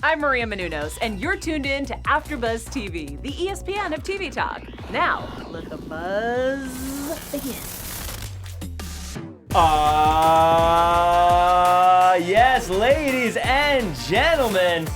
I'm Maria Menounos, and you're tuned in to AfterBuzz TV, the ESPN of TV talk. Now, let the buzz begin. Yes, ladies and gentlemen,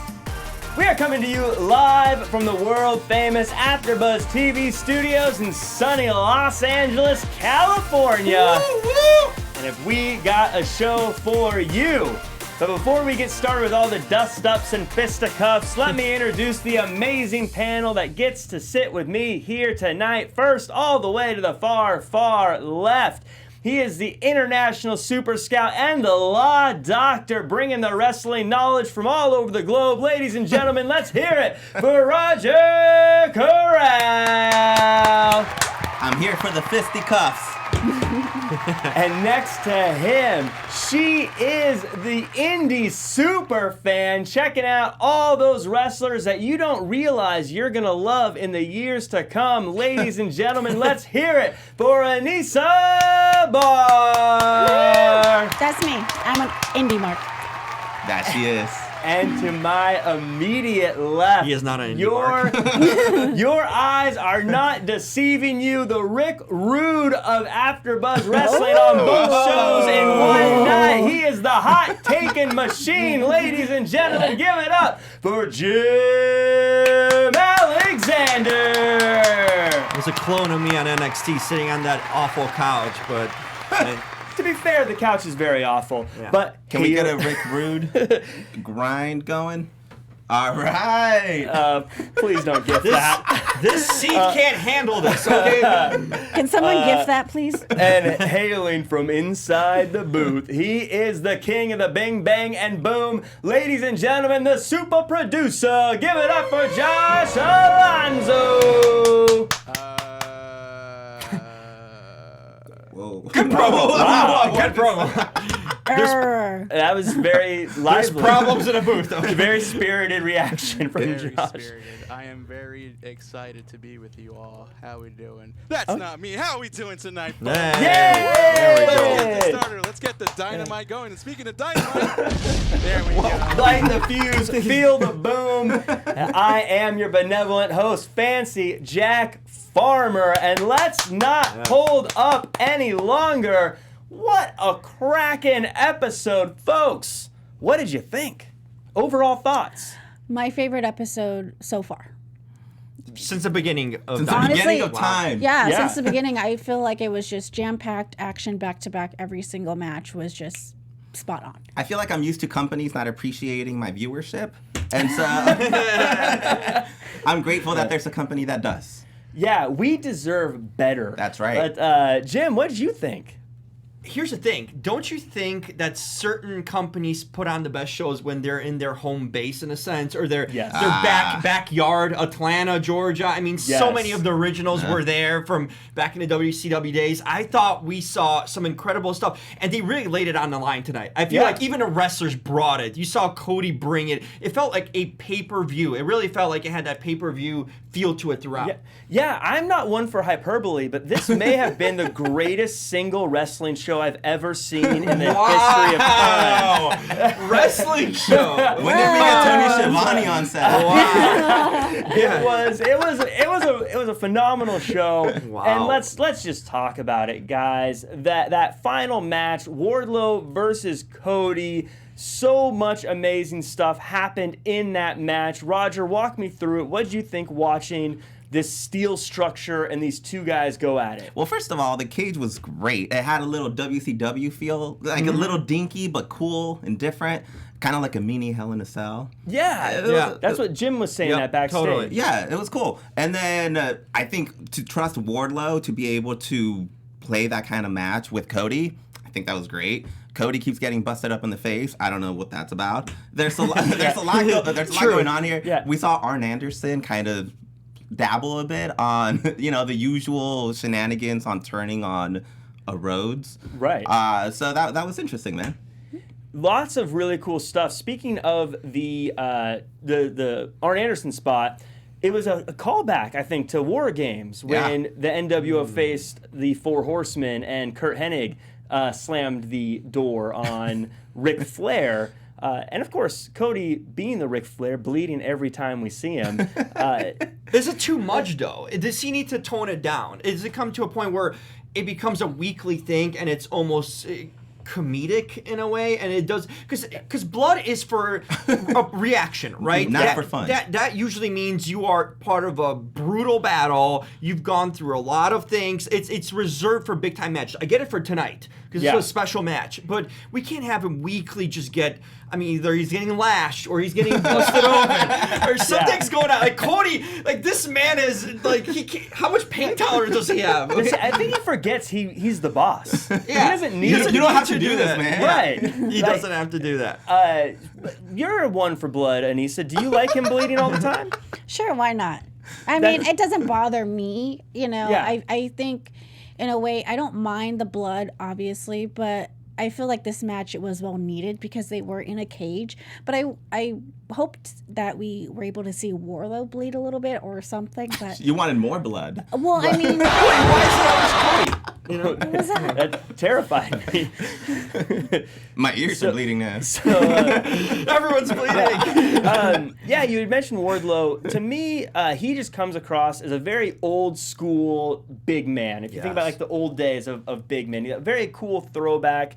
we are coming to you live from the world-famous AfterBuzz TV studios in sunny Los Angeles, California. Woo, woo. And if we got a show for you. But before we get started with all the dust-ups and fisticuffs, let me introduce the amazing panel that gets to sit with me here tonight. First, all the way to the far, far left. He is the international super scout and the law doctor, bringing the wrestling knowledge from all over the globe. Ladies and gentlemen, let's hear it for Roger Corral. I'm here for the fisticuffs. And next to him, she is the indie super fan, checking out all those wrestlers that you don't realize you're going to love in the years to come. Ladies and gentlemen, let's hear it for Anissa Barr. That's me. I'm an indie mark. That she is. And to my immediate left, he is not an indie mark. Your eyes are not deceiving you. The Rick Rude of AfterBuzz Wrestling on both shows in one night. He is the hot-taking machine. Ladies and gentlemen, give it up for Jim Alexander. There's a clone of me on NXT sitting on that awful couch, but... To be fair, the couch is very awful. Yeah. But Can we get a Rick Rude grind going? All right. Please don't gift that. This seat can't handle this, okay? Can someone gift that, please? And hailing from inside the booth, he is the king of the bing, bang, and boom. Ladies and gentlemen, the super producer. Give it up for Josh Alonzo. Whoa. Good promo. Wow. Good promo. That was very There's lively. problems in a booth, okay? Very spirited reaction from Very Josh. spirited. I am very excited to be with you all. How we doing? That's not me. How we doing tonight, folks? Hey. Yay! There we go. Let's get this started. Let's get the dynamite going. And speaking of dynamite, there we go. Light the fuse, feel the boom. I am your benevolent host, Fancy Jack Farmer, and let's not hold up any longer. What a cracking episode, folks. What did you think? Overall thoughts? My favorite episode so far. Since the beginning of Since the time. beginning of Honestly, time. Yeah, Yeah. since the beginning, I feel like it was just jam-packed action back-to-back. Every single match was just spot on. I feel like I'm used to companies not appreciating my viewership. And so I'm grateful that there's a company that does. Yeah, we deserve better. That's right. But, Jim, what did you think? Here's the thing. Don't you think that certain companies put on the best shows when they're in their home base, in a sense, or their backyard, Atlanta, Georgia? I mean, so Yes. many of the originals were there from back in the WCW days. I thought we saw some incredible stuff, and they really laid it on the line tonight. I feel like even the wrestlers brought it. You saw Cody bring it. It felt like a pay-per-view. It really felt like it had that pay-per-view feel to it throughout. Yeah, I'm not one for hyperbole, but this may have been the greatest single wrestling show I've ever seen in the history of time. Wrestling show. When did we get Tony Schiavone on set? It was a phenomenal show. Wow. And let's just talk about it, guys. That final match, Wardlow versus Cody. So much amazing stuff happened in that match. Roger, walk me through it. What did you think watching this steel structure and these two guys go at it? Well, first of all, the cage was great. It had a little WCW feel, like a little dinky but cool and different, kind of like a mini Hell in a Cell. Yeah. That's what Jim was saying that backstage. totally. Yeah, it was cool. And then I think to trust Wardlow to be able to play that kind of match with Cody, I think that was great. Cody keeps getting busted up in the face. I don't know what that's about. There's a lot going on here. Yeah. We saw Arn Anderson kind of dabble a bit on, the usual shenanigans on turning on a Rhodes. Right. So that was interesting, man. Lots of really cool stuff. Speaking of the Arn Anderson spot, it was a callback, I think, to War Games when the NWO faced the Four Horsemen and Kurt Hennig slammed the door on Ric Flair. And of course, Cody being the Ric Flair, bleeding every time we see him. Is it too much though? Does he need to tone it down? Does it come to a point where it becomes a weekly thing and it's almost comedic in a way? And it does, because blood is for a reaction, right? Not for fun. That usually means you are part of a brutal battle. You've gone through a lot of things. It's reserved for big time matches. I get it for tonight because it's a special match, but we can't have him weekly just get. I mean, either he's getting lashed or he's getting busted open or something's going on. Like Cody, like this man is like, how much pain tolerance does he have? Okay. I think he forgets he's the boss. Yeah. He doesn't need You don't have to do this, man. Right. He doesn't have to do that. You're one for blood, Anissa. Do you like him bleeding all the time? Sure, why not? I mean, it doesn't bother me, you know. Yeah. I think, in a way, I don't mind the blood, obviously, but I feel like this match, it was well needed because they were in a cage. But I hoped that we were able to see Wardlow bleed a little bit or something. But You wanted more blood. well, I mean, Why is it always Cody? You know, what was that? that terrified me. My ears are bleeding now. So, Everyone's bleeding. yeah, you had mentioned Wardlow. To me, he just comes across as a very old school big man. If you think about like the old days of big men, a very cool throwback.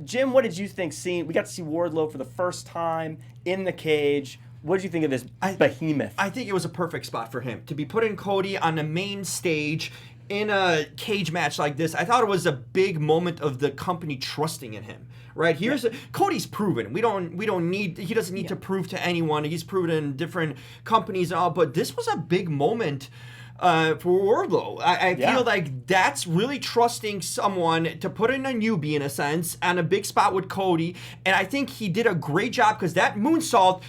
Jim, what did you think? We got to see Wardlow for the first time in the cage. What did you think of this behemoth? I think it was a perfect spot for him to be putting Cody on the main stage in a cage match like this. I thought it was a big moment of the company trusting in him. Right, Cody's proven. He doesn't need to prove to anyone. He's proven in different companies and all. But this was a big moment for Wardlow. I feel like that's really trusting someone to put in a newbie, in a sense, on a big spot with Cody. And I think he did a great job because that moonsault,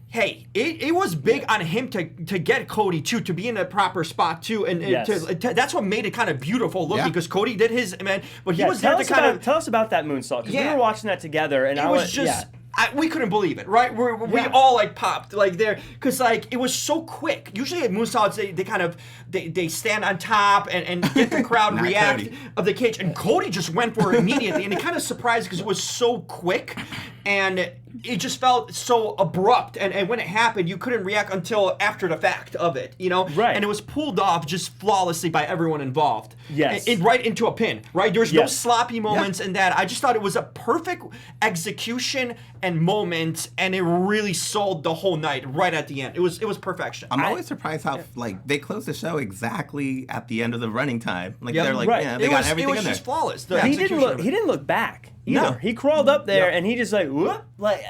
hey, it was big on him to get Cody, too, to be in a proper spot, too. And that's what made it kind of beautiful looking because Cody did his, man. But he was there to kind of... Tell us about that moonsault, because we were watching that together. And it was just... we couldn't believe it, right? We all like popped like there because like it was so quick. Usually at moonsaults they kind of they stand on top and get the crowd react of the cage, and Cody just went for it immediately, and it kind of surprised because it was so quick and it just felt so abrupt, and when it happened you couldn't react until after the fact of it, you know? Right. And it was pulled off just flawlessly by everyone involved. Yes. Right into a pin, right? There's no sloppy moments in that. I just thought it was a perfect execution and moment, and it really sold the whole night right at the end. It was perfection. I'm always surprised how like they closed the show exactly at the end of the running time. Like they're like, they got everything in there. It was just flawless. He didn't look back either. No. He crawled up there and he just like whoop. Like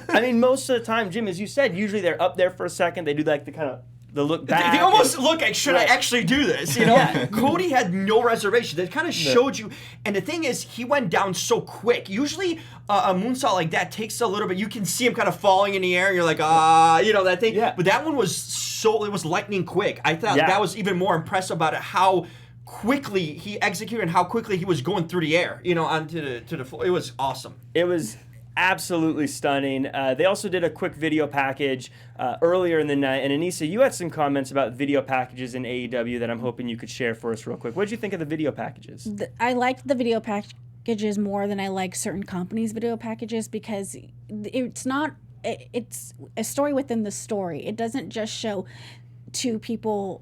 I mean, most of the time, Jim, as you said, usually they're up there for a second. They do like the look back. They almost look like, should I actually do this? You know, Cody had no reservation. That kind of showed you. And the thing is, he went down so quick. Usually, a moonsault like that takes a little bit. You can see him kind of falling in the air. And you're like, you know, that thing. Yeah. But that one was it was lightning quick. I thought that was even more impressive about it, how quickly he executed and how quickly he was going through the air, you know, onto the floor. It was awesome. It was absolutely stunning. They also did a quick video package earlier in the night. And Anissa, you had some comments about video packages in AEW that I'm hoping you could share for us real quick. What did you think of the video packages? I liked the video packages more than I like certain companies' video packages because it's a story within the story. It doesn't just show two people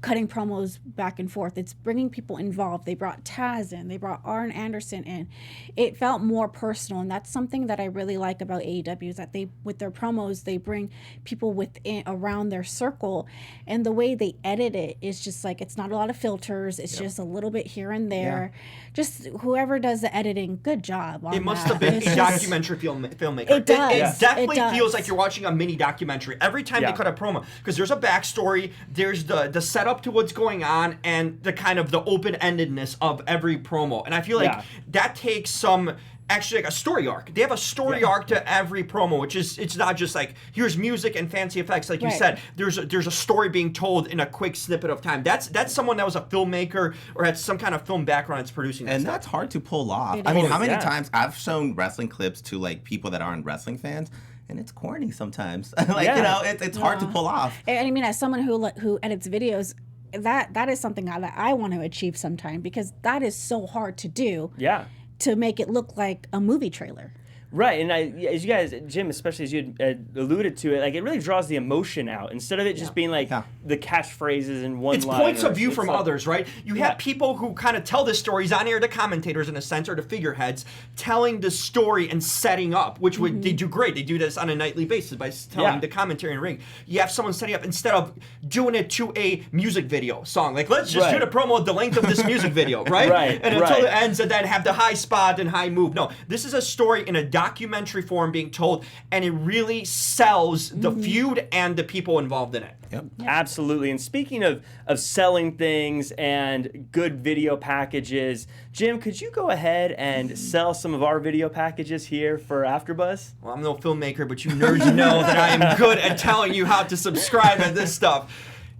cutting promos back and forth. It's bringing people involved. They brought Taz in. They brought Arn Anderson in. It felt more personal, and that's something that I really like about AEW is that they, with their promos, they bring people around their circle, and the way they edit it is just like it's not a lot of filters. It's just a little bit here and there. Just whoever does the editing, good job. On it must that. have been a documentary filmmaker. It does. It definitely feels like you're watching a mini documentary every time they cut a promo because there's a backstory. There's the setup to what's going on and the kind of the open-endedness of every promo, and I feel like that takes some actually like a story arc. They have a story arc to every promo, which is it's not just like here's music and fancy effects like you said. There's a story being told in a quick snippet of time. That's someone that was a filmmaker or had some kind of film background that's producing that and stuff. that's hard to pull off. I mean, how many times I've shown wrestling clips to like people that aren't wrestling fans, and it's corny sometimes. You know, it's hard to pull off. I mean, as someone who edits videos, that is something that I want to achieve sometime because that is so hard to do. Yeah. To make it look like a movie trailer. Right, and as you guys, Jim, especially as you had alluded to it, like it really draws the emotion out instead of it just being like the catchphrases and one line. It's points of view from others, right? You have people who kind of tell the stories on air, the commentators in a sense, or the figureheads, telling the story and setting up, which they do great. They do this on a nightly basis by telling the commentary in the ring. You have someone setting up instead of doing it to a music video song. Like, let's just do the promo the length of this music video, right? And until it ends, and then have the high spot and high move. No, this is a story in a documentary form being told, and it really sells the feud and the people involved in it. Yep. Absolutely. And speaking of selling things and good video packages, Jim, could you go ahead and sell some of our video packages here for AfterBuzz? Well, I'm no filmmaker, but you nerds know that I am good at telling you how to subscribe to this stuff.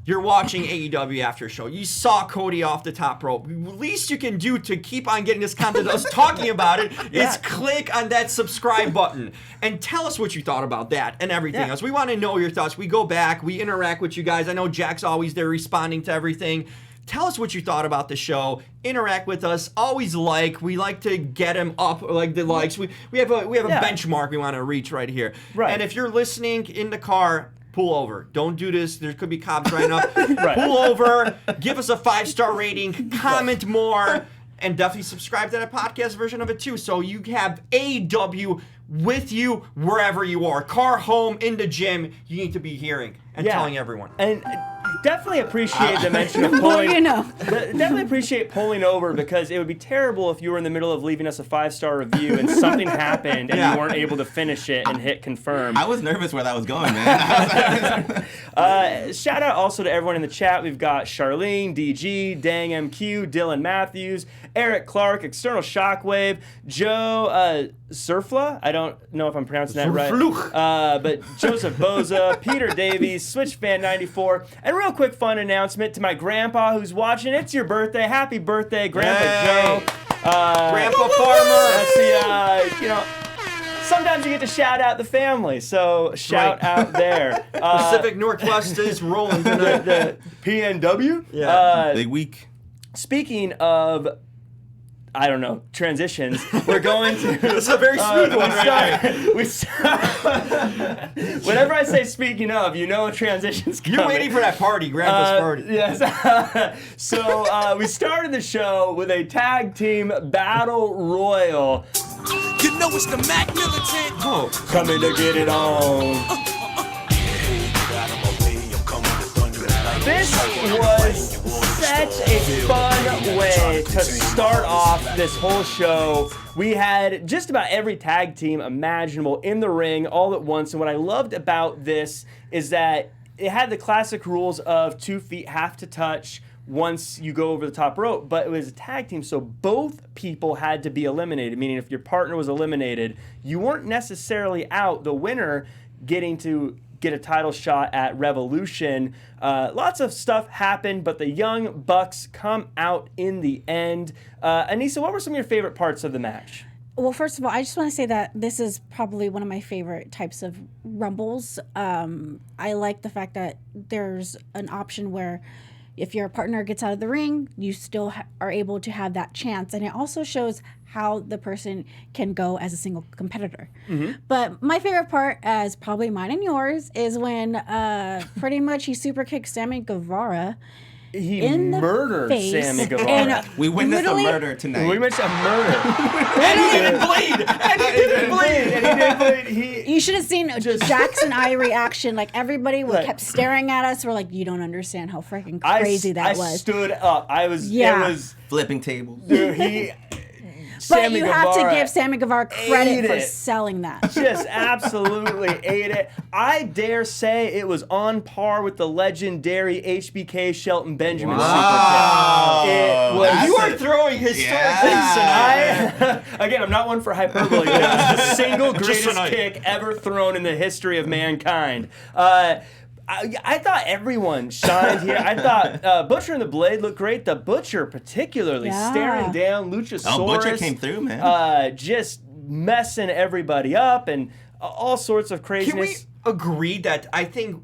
You're watching AEW After Show. You saw Cody off the top rope. The least you can do to keep on getting this content, us talking about it, is click on that subscribe button and tell us what you thought about that and everything else. We want to know your thoughts. We go back. We interact with you guys. I know Jack's always there responding to everything. Tell us what you thought about the show. Interact with us. Always like. We like to get them up, like the likes. We have a benchmark we want to reach right here. Right. And if you're listening in the car, pull over. Don't do this. There could be cops right now. Pull over. Give us a 5-star rating. Comment more. And definitely subscribe to that podcast version of it too. So you have AEW with you wherever you are. Car, home, in the gym. You need to be hearing and telling everyone. And definitely appreciate the mention of pulling. Definitely appreciate pulling over, because it would be terrible if you were in the middle of leaving us a 5-star review and something happened and you weren't able to finish it and hit confirm. I was nervous where that was going, man. Shout out also to everyone in the chat. We've got Charlene, DG, Dang MQ, Dylan Matthews, Eric Clark, External Shockwave, Joe Surfla. I don't know if I'm pronouncing that right. But Joseph Boza, Peter Davies, SwitchFan94, and real quick fun announcement to my grandpa who's watching. It's your birthday. Happy birthday, Grandpa Joe. Grandpa Farmer. That's the, sometimes you get to shout out the family, so shout out there. Pacific Northwest is rolling tonight. The PNW? Big week. Speaking of, I don't know, transitions, we're going to... This is a very smooth one Whenever I say speaking of, you know a transition's coming. You're waiting for that party, Grandpa's party. Yes. So we started the show with a tag team battle royal. You know it's the Mac Militant. Coming to get it on. This was such a fun way to start off this whole show. We had just about every tag team imaginable in the ring all at once. And what I loved about this is that it had the classic rules of 2 feet have to touch once you go over the top rope, but it was a tag team, so both people had to be eliminated, meaning if your partner was eliminated, you weren't necessarily out. The winner getting to get a title shot at Revolution. Lots of stuff happened, but the Young Bucks come out in the end. Anissa, what were some of your favorite parts of the match? Well, first of all, I just want to say that this is probably one of my favorite types of rumbles. I like the fact that there's an option where if your partner gets out of the ring, you still are able to have that chance. And it also shows how the person can go as a single competitor. But my favorite part, as probably mine and yours, is when pretty much he super kicked Sammy Guevara. He murdered Sammy Guevara. We witnessed a murder tonight. We witnessed a murder. And he didn't bleed. You should have seen Jack's and I reaction. Like, everybody kept staring at us. We're like, you don't understand how freaking crazy that was. I stood up. It was flipping tables. Dude, But you have to give Sammy Guevara credit for selling that. Just absolutely ate it. I dare say it was on par with the legendary HBK Shelton Benjamin super kick. It was. You are throwing historic things tonight. Again, I'm not one for hyperbole, but it was the single greatest kick ever thrown in the history of mankind. I thought everyone shined here. I thought Butcher and the Blade looked great. The Butcher particularly staring down Luchasaurus. Oh, Butcher came through, man. Just messing everybody up and all sorts of craziness. Can we agree that I think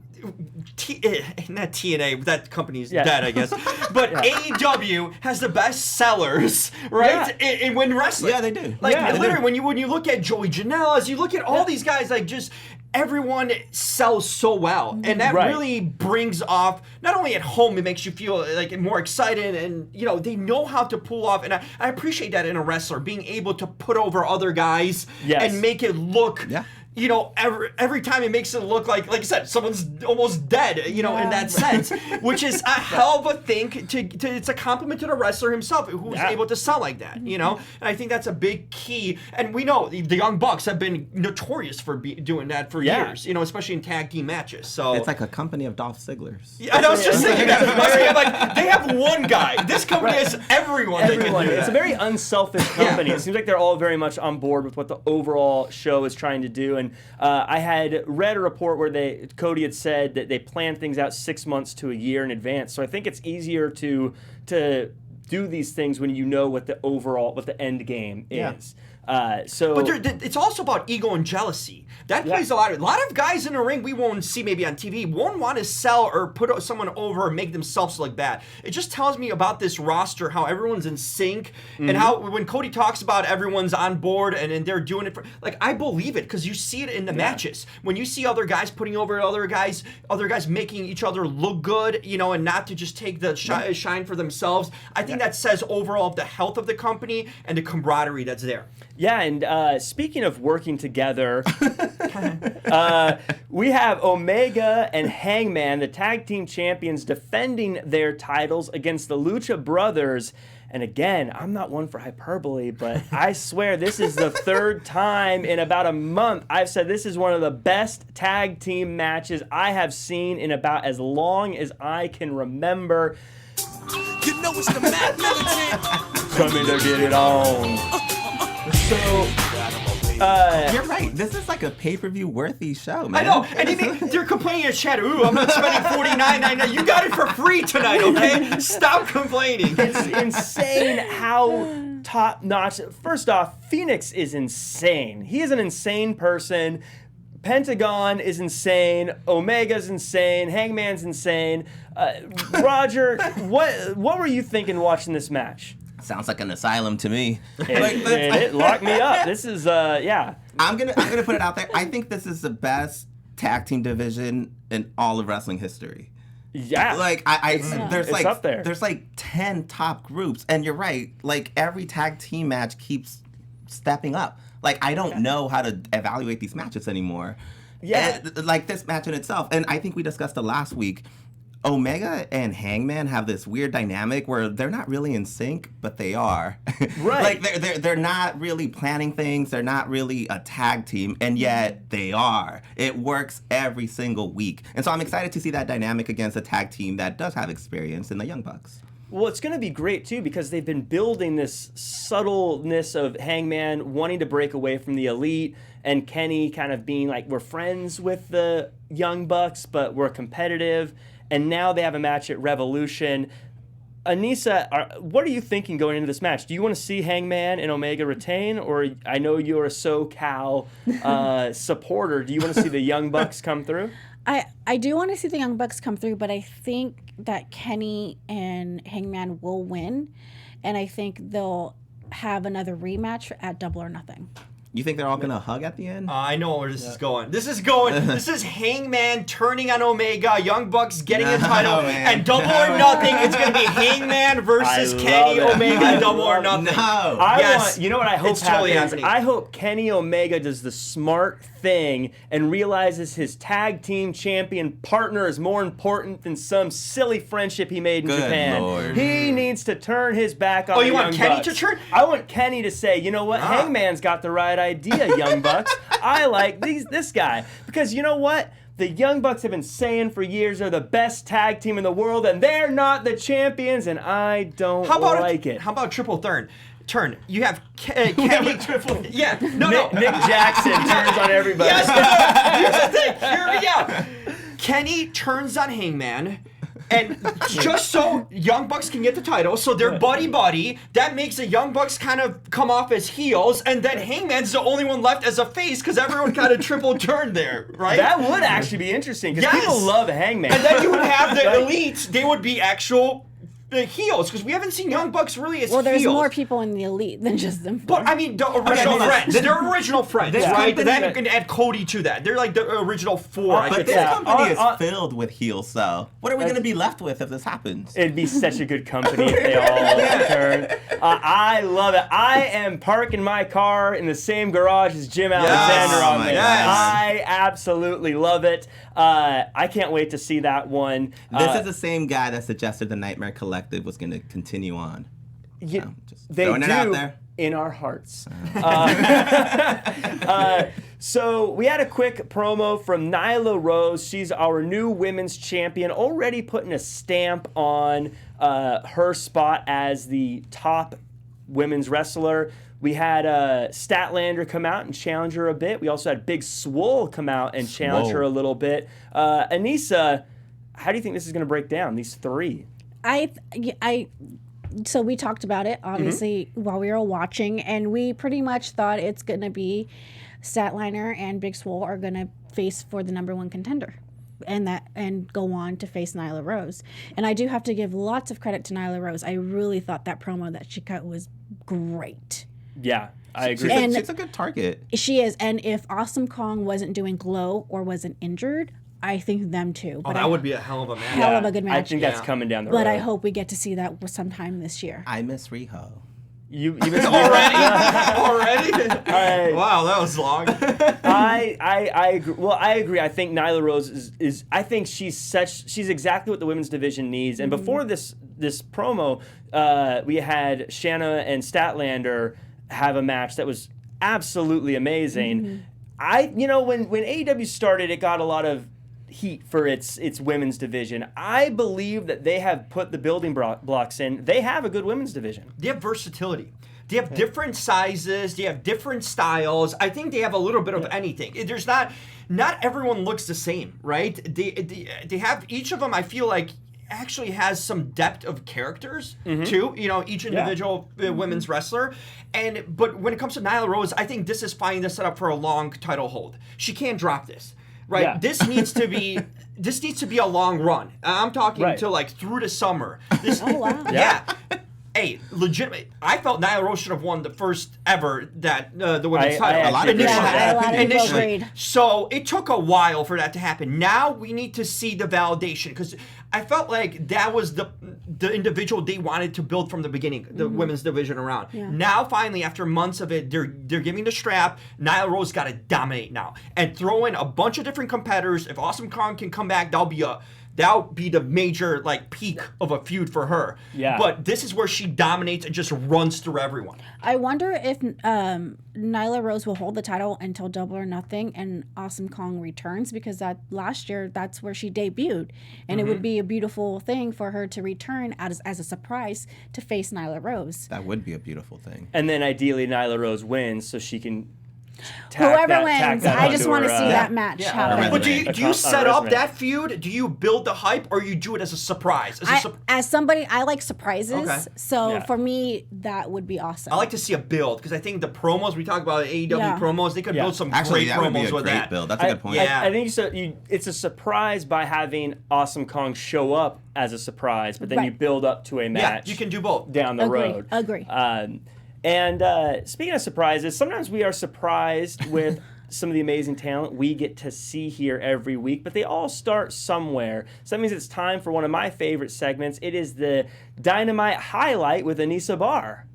not TNA, that company's dead, I guess. But AEW has the best sellers, right? In wrestling. Yeah, they do. Like They literally, do. when you look at Joey Janela's, you look at all these guys, like just everyone sells so well, and that really brings off. Not only at home, it makes you feel like more excited, and they know how to pull off. And I appreciate that in a wrestler, being able to put over other guys and make it look. Yeah. Every time it makes it look like I said, someone's almost dead, in that sense, which is a hell of a thing. It's a compliment to the wrestler himself, who's able to sell like that, And I think that's a big key. And we know the Young Bucks have been notorious for doing that for years, especially in tag team matches. So it's like a company of Dolph Zigglers. Yeah, I was just thinking that. They have one guy. This company has everyone. It's a very unselfish company. It seems like they're all very much on board with what the overall show is trying to do. And I had read a report where Cody had said that they plan things out 6 months to a year in advance. So I think it's easier to do these things when you know what the end game is. But it's also about ego and jealousy. That plays a lot of guys in the ring we won't see maybe on TV won't want to sell or put someone over and make themselves look bad. It just tells me about this roster, how everyone's in sync, and how when Cody talks about everyone's on board and they're doing it for, I believe it, because you see it in the matches. When you see other guys putting over other guys making each other look good, and not to just take the shine for themselves. I think that says overall the health of the company and the camaraderie that's there. Yeah, and speaking of working together, we have Omega and Hangman, the tag team champions, defending their titles against the Lucha Brothers. And again, I'm not one for hyperbole, but I swear this is the third time in about a month I've said this is one of the best tag team matches I have seen in about as long as I can remember. You know it's the Mac Militant. Coming to get it on. So, you're right. This is like a pay-per-view worthy show, man. I know. And they're complaining in chat. Ooh, I'm not spending $49.99. You got it for free tonight, okay? Stop complaining. It's insane how top-notch. First off, Phoenix is insane. He is an insane person. Pentagon is insane. Omega's insane. Hangman's insane. Roger, what were you thinking watching this match? Sounds like an asylum to me. It locked me up. This is I'm gonna put it out there. I think this is the best tag team division in all of wrestling history. Yeah. There's it's up there. There's 10 top groups, and you're right. Every tag team match keeps stepping up. I don't know how to evaluate these matches anymore. Yeah. This match in itself, and I think we discussed it last week. Omega and Hangman have this weird dynamic where they're not really in sync, but they are. Right. They're not really planning things. They're not really a tag team, and yet they are. It works every single week. And so I'm excited to see that dynamic against a tag team that does have experience in the Young Bucks. Well, it's going to be great, too, because they've been building this subtleness of Hangman wanting to break away from the Elite and Kenny kind of being we're friends with the Young Bucks, but we're competitive. And now they have a match at Revolution. Anissa, what are you thinking going into this match? Do you want to see Hangman and Omega retain? Or I know you're a SoCal supporter. Do you want to see the Young Bucks come through? I do want to see the Young Bucks come through, but I think that Kenny and Hangman will win. And I think they'll have another rematch at Double or Nothing. You think they're all going to hug at the end? I know where this is going. This is Hangman turning on Omega, Young Bucks getting a title, and Double or Nothing. It's going to be Hangman versus Kenny Omega, Double or Nothing. You know what I hope it's totally happens? happening. I hope Kenny Omega does the smart thing and realizes his tag team champion partner is more important than some silly friendship he made in Japan. Lord. He needs to turn his back on the you want Young Kenny Bucks. to turn? I want Kenny to say, you know what? Hangman's got the right idea, Young Bucks. I like this guy. Because you know what? The Young Bucks have been saying for years they're the best tag team in the world, and they're not the champions, and I don't like it. How about triple turn? You have Kenny. triple. Yeah. Nick Jackson turns on everybody. Yes, here's the thing. Hear me out. Kenny turns on Hangman. And just so Young Bucks can get the title, so they're buddy-buddy, that makes the Young Bucks kind of come off as heels, and then Hangman's the only one left as a face because everyone kind of triple turned there, right? That would actually be interesting because people love Hangman. And then you would have the elites, they would be actual heels, because we haven't seen Young Bucks really as Well, there's heels. more people in the elite than just them. But I mean, the original friends. They're original friends, right? Then you can add Cody to that. They're like the original four. But this company is filled with heels, so what are we going to be left with if this happens? It'd be such a good company if they all return. I love it. I am parking my car in the same garage as Jim Alexander on this. I absolutely love it. I can't wait to see that one. This is the same guy that suggested the Nightmare Collective was going to continue on. Yeah, So, just they throwing do it out there. in our hearts. So we had a quick promo from Nyla Rose. She's our new women's champion, already putting a stamp on her spot as the top women's wrestler. We had Statlander come out and challenge her a bit. We also had Big Swole come out and challenge her a little bit. Anissa, how do you think this is going to break down, these three? So we talked about it, obviously, while we were watching, and we pretty much thought it's going to be Statlander and Big Swole are going to face for the #1 contender. And go on to face Nyla Rose. And I do have to give lots of credit to Nyla Rose. I really thought that promo that she cut was great. Yeah, I agree. She's a good target. She is. And if Awesome Kong wasn't doing glow or wasn't injured, I think them too. But that would be a hell of a match. Hell of a good match. I think that's coming down the road. But I hope we get to see that sometime this year. I miss Riho. You even Already? Wow, that was long. I agree. Well, I agree. I think Nyla Rose is I think she's exactly what the women's division needs. And before this promo, we had Shanna and Statlander have a match that was absolutely amazing. When AEW started, it got a lot of heat for its women's division. I believe that they have put the building blocks in. They have a good women's division. They have versatility. They have different sizes. They have different styles. I think they have a little bit of anything. There's not everyone looks the same, right? They have each of them. I feel like actually has some depth of characters too. Each individual women's wrestler. But when it comes to Nyla Rose, I think this is fine to set up for a long title hold. She can't drop this. Right, Yeah. This needs to be a long run. I'm talking to like through the summer. Oh, wow. Yeah. Hey, legitimate. I felt Nyla Rose should have won the first ever the women's title. A lot of people agreed. So it took a while for that to happen. Now we need to see the validation, because I felt like that was the individual they wanted to build from the beginning, the women's division around. Yeah. Now finally, after months of it, they're giving the strap. Nyla Rose got to dominate now and throw in a bunch of different competitors. If Awesome Kong can come back, that'll be the major peak of a feud for her. Yeah. But this is where she dominates and just runs through everyone. I wonder if Nyla Rose will hold the title until Double or Nothing and Awesome Kong returns, because that last year that's where she debuted, and it would be a beautiful thing for her to return as a surprise to face Nyla Rose. That would be a beautiful thing. And then ideally Nyla Rose wins so she can Whoever wins, I just want to see that match happen. But do you set up that feud? Do you build the hype, or you do it as a surprise? As somebody, I like surprises. Okay. So for me, that would be awesome. I like to see a build, because I think the promos we talk about, AEW promos, they could build some Actually, great that would be promos a with great that. build. That's a good point. I think so. It's a surprise by having Awesome Kong show up as a surprise, but then you build up to a match. Yeah, you can do both down the road. Agree. And speaking of surprises, sometimes we are surprised with some of the amazing talent we get to see here every week, but they all start somewhere. So that means it's time for one of my favorite segments. It is the Dynamite Highlight with Anissa Barr.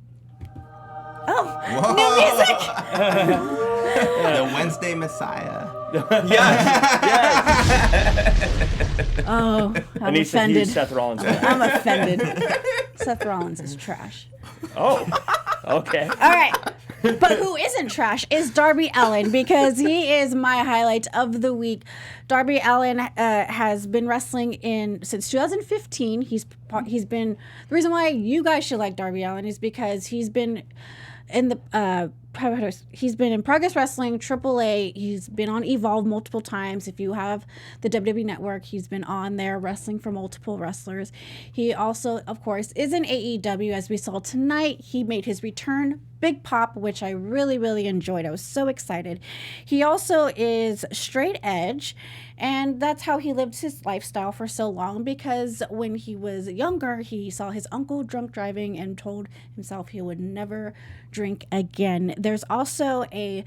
Oh, Whoa. new music! The Wednesday Messiah. Oh, I'm Anissa's offended. huge Seth Rollins fan. I'm offended. Seth Rollins is trash. Oh, okay. All right. But who isn't trash is Darby Allin, because he is my highlight of the week. Darby Allin has been wrestling since 2015. He's been the reason why you guys should like Darby Allin is because he's been in the he's been in Progress Wrestling, AAA. He's been on Evolve multiple times. If you have the WWE Network, he's been on there wrestling for multiple wrestlers. He also, of course, is in AEW, as we saw tonight. He made his return, Big Pop, which I really, really enjoyed. I was so excited. He also is straight edge, and that's how he lived his lifestyle for so long, because when he was younger, he saw his uncle drunk driving and told himself he would never drink again. There's also a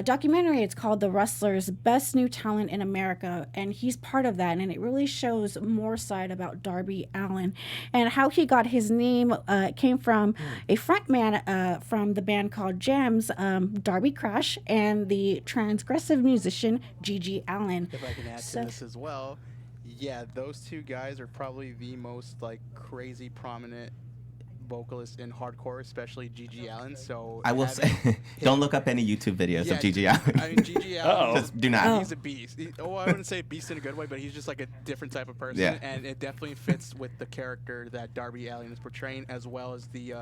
documentary. It's called The Wrestler's Best New Talent in America, and he's part of that, and it really shows more side about Darby Allin and how he got his name. Came from a frontman from the band called Jams, Darby Crash, and the transgressive musician Gigi Allen. If I can add to this as well, yeah, those two guys are probably the most like crazy prominent vocalist in hardcore, especially Gigi Allen. So I will say, don't look up any YouTube videos of Gigi Allen. I mean, Gigi Allen, just do not. He's a beast. I wouldn't say beast in a good way, but he's just like a different type of person, and it definitely fits with the character that Darby Allin is portraying, as well as the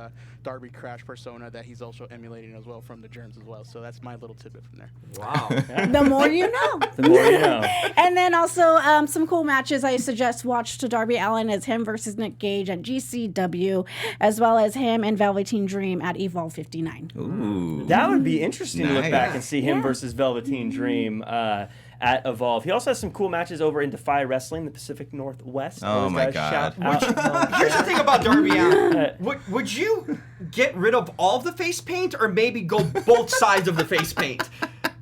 Darby Crash persona that he's also emulating as well from the Germs as well. So that's my little tidbit from there. Wow. The more you know. The more you know. And then also some cool matches I suggest watch to Darby Allin as him versus Nick Gage at GCW, as well as him and Velveteen Dream at Evolve 59. Ooh. That would be interesting to look Nice. back and see him versus Velveteen Dream at Evolve. He also has some cool matches over in Defy Wrestling, the Pacific Northwest. Oh Those my guys God. shout out. Here's the thing about Darby Allin. Would you get rid of all of the face paint or maybe go both sides of the face paint?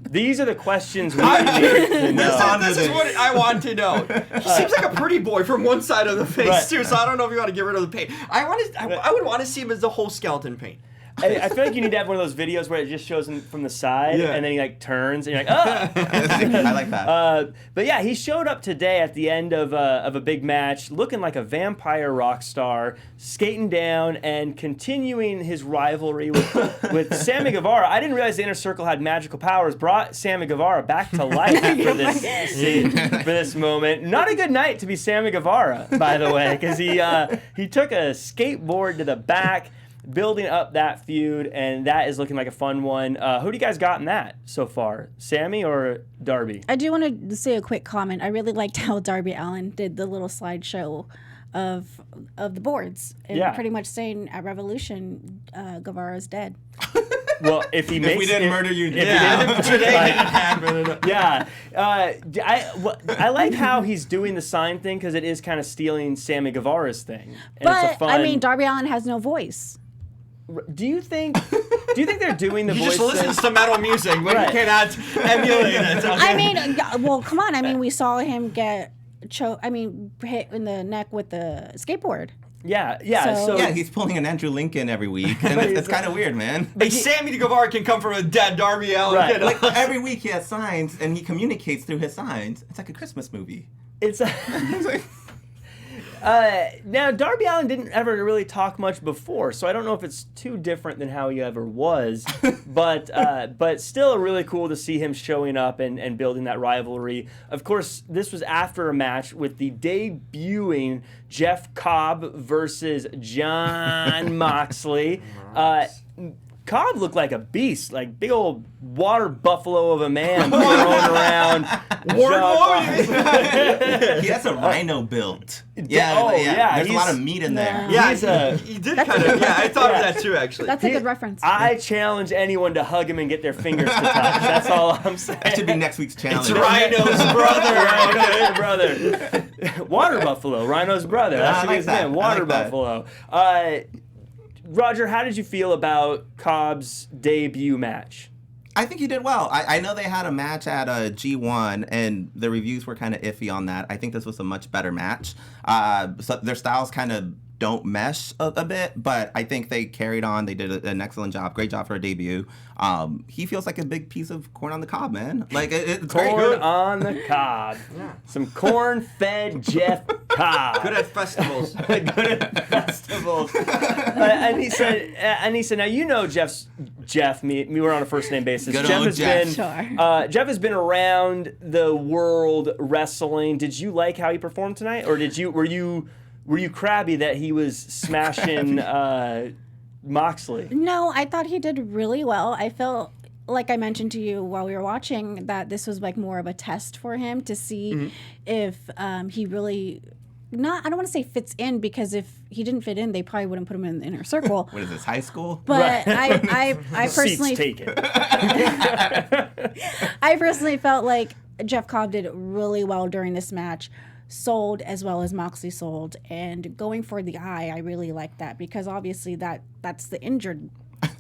These are the questions we need to know. This is what I want to know. He seems like a pretty boy from one side of the face, Right. too, so I don't know if you want to get rid of the paint. I would want to see him as the whole skeleton paint. I feel like you need to have one of those videos where it just shows him from the side, Yeah. and then he like turns, and you're like, oh! I like that. But yeah, he showed up today at the end of a big match, looking like a vampire rock star, skating down and continuing his rivalry with Sammy Guevara. I didn't realize the Inner Circle had magical powers. Brought Sammy Guevara back to life for this scene, for this moment. Not a good night to be Sammy Guevara, by the way, because he took a skateboard to the back, building up that feud, and that is looking like a fun one. Who do you guys got in that so far? Sammy or Darby? I do want to say a quick comment. I really liked how Darby Allin did the little slideshow of the boards, and pretty much saying at Revolution, Guevara's dead. Well, if he makes we didn't murder you if he now. didn't- Today didn't happen. Yeah, I like how he's doing the sign thing, because it is kind of stealing Sammy Guevara's thing. And it's a But fun, I mean, Darby Allin has no voice. do you think they're doing the He voice just listens to metal music, but Right. you cannot emulate it. I mean, well, come on. I mean, we saw him get hit in the neck with the skateboard. Yeah. So- Yeah, he's pulling an Andrew Lincoln every week, and it's kind of weird, man. Hey, Sammy Guevara can come from a dead Darby Allin. Right. You know? Like every week he has signs, and he communicates through his signs. It's like a Christmas movie. It's now Darby Allin didn't ever really talk much before, so I don't know if it's too different than how he ever was, but still really cool to see him showing up and building that rivalry. Of course, this was after a match with the debuting Jeff Cobb versus Jon Moxley. Cobb looked like a beast, like big old water buffalo of a man thrown around. Wardlow? He has a rhino built. Oh, yeah, There's a lot he's- of meat in there. Yeah, he did kind of. Yeah, I thought of that too, actually. That's a good reference. I challenge anyone to hug him and get their fingers to touch. That's all I'm saying. That should be next week's challenge. It's Rhino's brother. brother. Water buffalo, Rhino's brother. That I should like be his that. name. I Water like that. buffalo. Roger, how did you feel about Cobb's debut match? I think he did well. I know they had a match at G1, and the reviews were kind of iffy on that. I think this was a much better match. So their styles kind of don't mesh a bit, but I think they carried on. They did an excellent job. Great job for a debut. He feels like a big piece of corn on the cob, man. Like it's very Corn good. on the cob. Yeah. Some corn-fed Jeff Cobb. Good at festivals. Good at festivals. Anissa, now you know Jeff. Me, we were on a first name basis. Good Jeff old has Jeff. been Sure. Jeff has been around the world wrestling. Did you like how he performed tonight, or were you crabby that he was smashing Moxley? No, I thought he did really well. I felt like I mentioned to you while we were watching that this was like more of a test for him to see if he really I don't want to say fits in, because if he didn't fit in, they probably wouldn't put him in the inner circle. What is this, high school? But I personally Seats taken. I personally felt like Jeff Cobb did really well during this match. Sold as well as Moxley sold, and going for the eye, I really like that, because obviously that's the injured.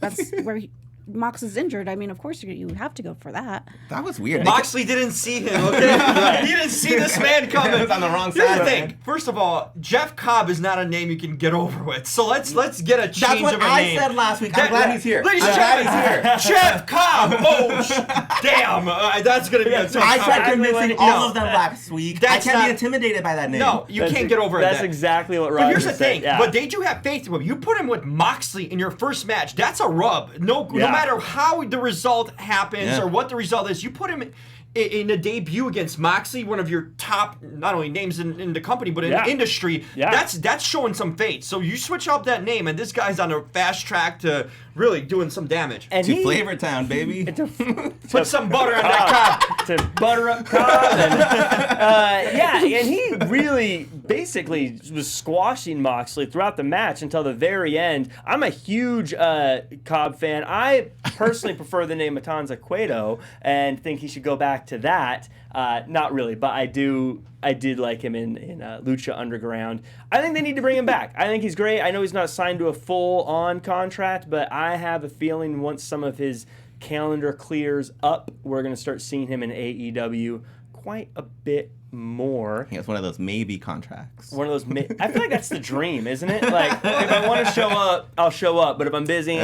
That's where Moxley's injured. I mean, of course you have to go for that. That was weird. Moxley didn't see him, okay? He didn't see this man coming. He was on the wrong Here's side, the thing. man. First of all, Jeff Cobb is not a name you can get over with. So let's get a change That's what of a I name. said last week. I'm glad he's here. Ladies and I'm glad gentlemen, he's here. Jeff Cobb. Oh, damn. That's gonna be a tough I tried exactly convincing what- all no. of them last week. I That's can't not- be intimidated by that name. No, you can't get over That's that. exactly what But Roger here's the said. thing. Yeah. But did you have faith in him? You put him with Moxley in your first match. That's a rub. No Yeah. matter how the result happens Yeah. or what the result is, you put him in a debut against Moxley, one of your top not only names in the company but in Yeah. the industry. Yeah. That's showing some faith. So you switch up that name, and this guy's on a fast track to really doing some damage. and To Flavor Town, baby. Put some butter on that Cobb. to butter up Cobb. And he really basically was squashing Moxley throughout the match until the very end. I'm a huge Cobb fan. I personally prefer the name Matanza Cueto and think he should go back to that. Not really, but I did like him in Lucha Underground. I think they need to bring him back. I think he's great. I know he's not signed to a full-on contract, but I have a feeling once some of his calendar clears up, we're going to start seeing him in AEW quite a bit more. I think it's one of those maybe contracts. One of those. I feel like that's the dream, isn't it? Like, if I want to show up, I'll show up. But if I'm busy,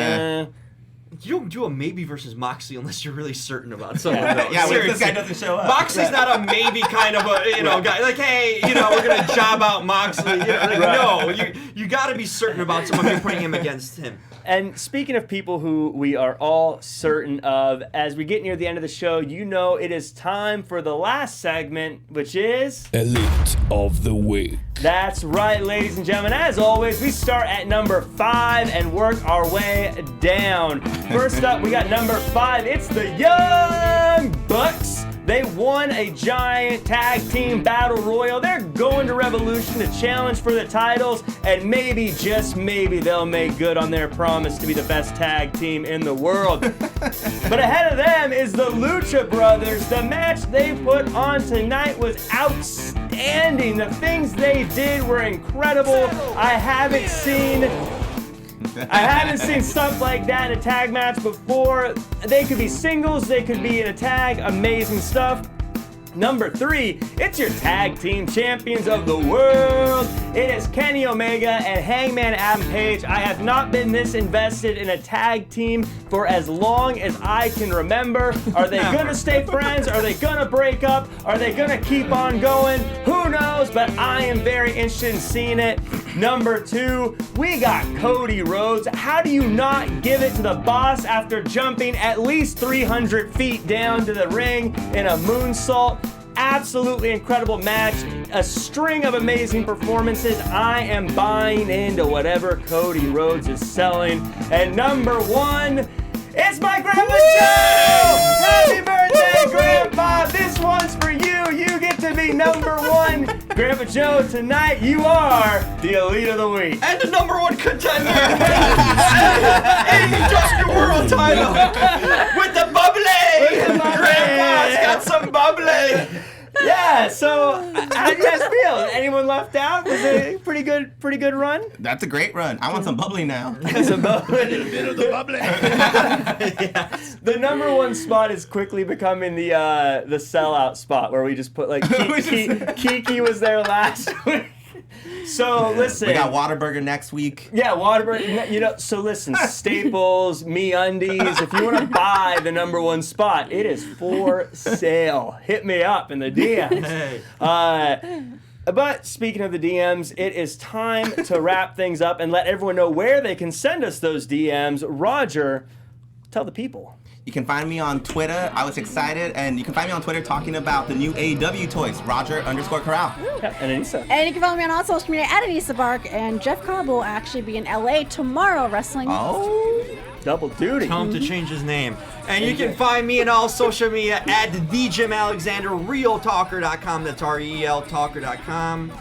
You don't do a maybe versus Moxley unless you're really certain about something. Yeah. though. Yeah, what if this Seriously. guy doesn't show up? Moxley's not a maybe kind of a guy. Like, hey, we're gonna job out Moxley. No, you got to be certain about someone if you're putting him against him. And speaking of people who we are all certain of, as we get near the end of the show, it is time for the last segment, which is... Elite of the Week. That's right, ladies and gentlemen. As always, we start at number 5 and work our way down. First up, we got number 5. It's the Young Bucks. They won a giant tag team battle royal. They're going to Revolution to challenge for the titles, and maybe, just maybe, they'll make good on their promise to be the best tag team in the world. But ahead of them is the Lucha Brothers. The match they put on tonight was outstanding. The things they did were incredible. I haven't seen stuff like that in a tag match before. They could be singles, they could be in a tag. Amazing stuff. Number 3, it's your tag team champions of the world. It is Kenny Omega and Hangman Adam Page. I have not been this invested in a tag team for as long as I can remember. Are they gonna stay friends? Are they gonna break up? Are they gonna keep on going? Who knows? But I am very interested in seeing it. Number 2, we got Cody Rhodes. How do you not give it to the boss after jumping at least 300 feet down to the ring in a moonsault? Absolutely incredible match. A string of amazing performances. I am buying into whatever Cody Rhodes is selling. And number 1, it's my Grandpa Joe! Happy birthday, Grandpa! This one's for you. You get to be number 1. Grandpa Joe, tonight you are the Elite of the Week. And the number 1 contender. AEW World Title with the bubbly. Grandpa's got some bubbly. Yeah, so how do you guys feel? Anyone left out? Was it a pretty good run? That's a great run. I want some bubbly now. Some bubbly. Bit of the bubbly. The number 1 spot is quickly becoming the sellout spot where we just put like Kiki was there last week. So listen, We got Whataburger next week. yeah, Waterbury. So listen, Staples, MeUndies. If you want to buy the #1 spot, it is for sale. Hit me up in the DMs. But speaking of the DMs, it is time to wrap things up and let everyone know where they can send us those DMs. Roger, tell the people. You can find me on Twitter. I was excited, and you can find me on Twitter talking about the new AEW toys. Roger_Corral. Yeah, and Anissa. And you can follow me on all social media at Anissa Bark. And Jeff Cobb will actually be in LA tomorrow wrestling. Oh. Double duty. Tell him to change his name. And you can find me on all social media at the Jim Alexander, realtalker.com. That's REL talker.com.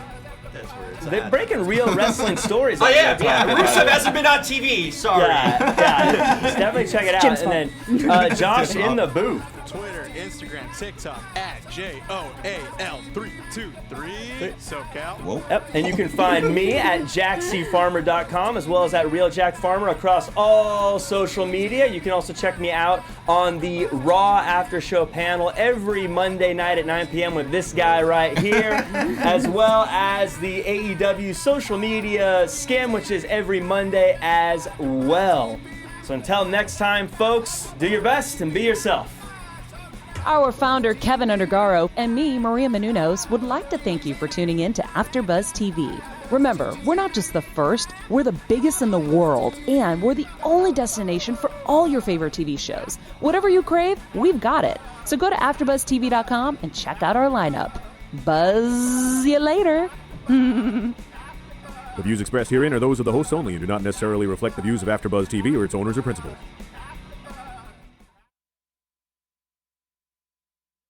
That's where it's They're at. breaking real wrestling stories. Oh out yeah, there, yeah. talking about Rusev it. hasn't been on TV. Sorry. Yeah. Just definitely check it out. Jim's And then Josh in the booth. Twitter, Instagram, TikTok at JOAL323 SoCal. Whoa. Yep. And you can find me at jackcfarmer.com as well as at Real Jack Farmer across all social media. You can also check me out on the Raw After Show panel every Monday night at 9 p.m. with this guy right here, as well as the AEW social media skim, which is every Monday as well. So until next time, folks, do your best and be yourself. Our founder, Keven Undergaro, and me, Maria Menounos, would like to thank you for tuning in to AfterBuzz TV. Remember, we're not just the first, we're the biggest in the world, and we're the only destination for all your favorite TV shows. Whatever you crave, we've got it. So go to AfterBuzzTV.com and check out our lineup. Buzz you later. The views expressed herein are those of the hosts only and do not necessarily reflect the views of AfterBuzz TV or its owners or principals.